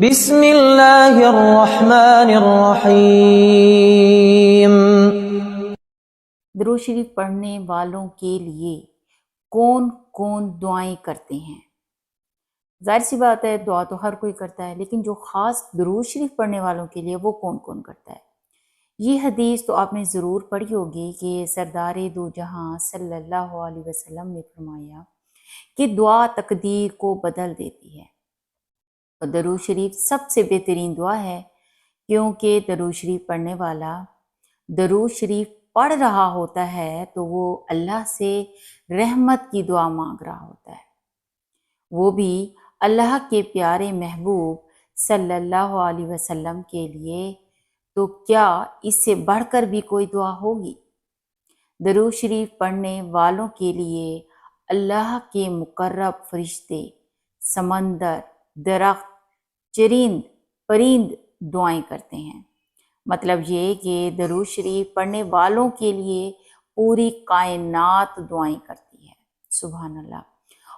بسم اللہ الرحمن الرحیم۔ درود شریف پڑھنے والوں کے لیے کون کون دعائیں کرتے ہیں؟ ظاہر سی بات ہے دعا تو ہر کوئی کرتا ہے، لیکن جو خاص درود شریف پڑھنے والوں کے لیے وہ کون کون کرتا ہے؟ یہ حدیث تو آپ نے ضرور پڑھی ہوگی کہ سردار دو جہاں صلی اللہ علیہ وسلم نے فرمایا کہ دعا تقدیر کو بدل دیتی ہے۔ اور درود شریف سب سے بہترین دعا ہے، کیونکہ درود شریف پڑھنے والا درود شریف پڑھ رہا ہوتا ہے تو وہ اللہ سے رحمت کی دعا مانگ رہا ہوتا ہے، وہ بھی اللہ کے پیارے محبوب صلی اللہ علیہ وسلم کے لیے۔ تو کیا اس سے بڑھ کر بھی کوئی دعا ہوگی؟ درود شریف پڑھنے والوں کے لیے اللہ کے مقرب فرشتے، سمندر، درخت، چرند پرند دعائیں کرتے ہیں۔ مطلب یہ کہ درود شریف پڑھنے والوں کے لیے پوری کائنات دعائیں کرتی ہے۔ سبحان اللہ۔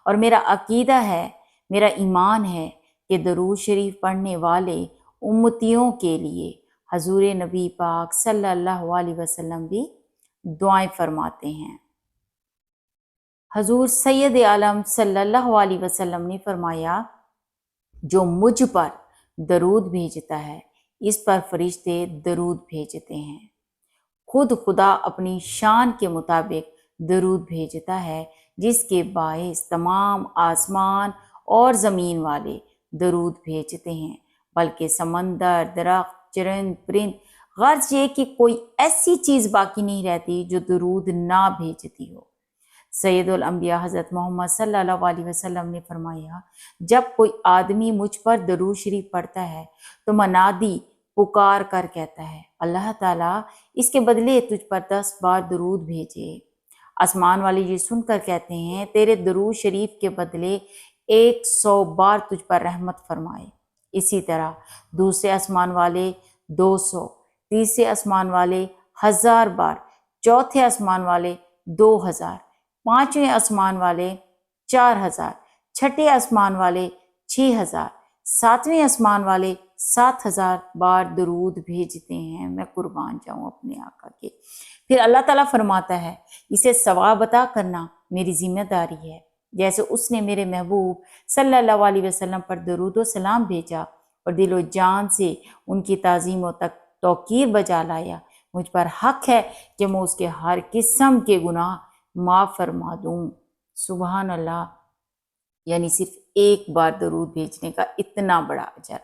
اور میرا عقیدہ ہے، میرا ایمان ہے کہ درود شریف پڑھنے والے امتیوں کے لیے حضور نبی پاک صلی اللہ علیہ وسلم بھی دعائیں فرماتے ہیں۔ حضور سید عالم صلی اللہ علیہ وسلم نے فرمایا، جو مجھ پر درود بھیجتا ہے اس پر فرشتے درود بھیجتے ہیں۔ خود خدا اپنی شان کے مطابق درود بھیجتا ہے، جس کے باعث تمام آسمان اور زمین والے درود بھیجتے ہیں، بلکہ سمندر، درخت، چرند پرند، غرض یہ کہ کوئی ایسی چیز باقی نہیں رہتی جو درود نہ بھیجتی ہو۔ سید الانبیاء حضرت محمد صلی اللہ علیہ وسلم نے فرمایا، جب کوئی آدمی مجھ پر درود شریف پڑھتا ہے تو منادی پکار کر کہتا ہے، اللہ تعالیٰ اس کے بدلے تجھ پر 10 بار درود بھیجے۔ آسمان والے یہ سن کر کہتے ہیں، تیرے درود شریف کے بدلے 100 بار تجھ پر رحمت فرمائے۔ اسی طرح دوسرے آسمان والے 200، تیسرے آسمان والے 1000 بار، چوتھے آسمان والے 2000، پانچویں آسمان والے 4000، چھٹے آسمان والے 6000، ساتویں آسمان والے 7000 بار درود بھیجتے ہیں۔ میں قربان جاؤں اپنے آقا کے۔ پھر اللہ تعالیٰ فرماتا ہے، اسے ثواب عطا کرنا میری ذمہ داری ہے، جیسے اس نے میرے محبوب صلی اللہ علیہ وسلم پر درود و سلام بھیجا اور دل و جان سے ان کی تعظیم و توقیر بجا لایا، مجھ پر حق ہے کہ میں اس کے ہر قسم کے گناہ معاف فرما دوں۔ سبحان اللہ۔ یعنی صرف ایک بار درود بھیجنے کا اتنا بڑا اجر،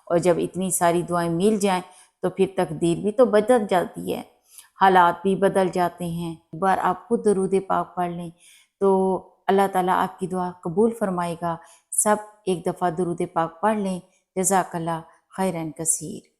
اور جب اتنی ساری دعائیں مل جائیں تو پھر تقدیر بھی تو بدل جاتی ہے، حالات بھی بدل جاتے ہیں۔ ایک بار آپ خود درود پاک پڑھ لیں تو اللہ تعالیٰ آپ کی دعا قبول فرمائے گا۔ سب ایک دفعہ درود پاک پڑھ لیں۔ جزاک اللہ خیرن کثیر۔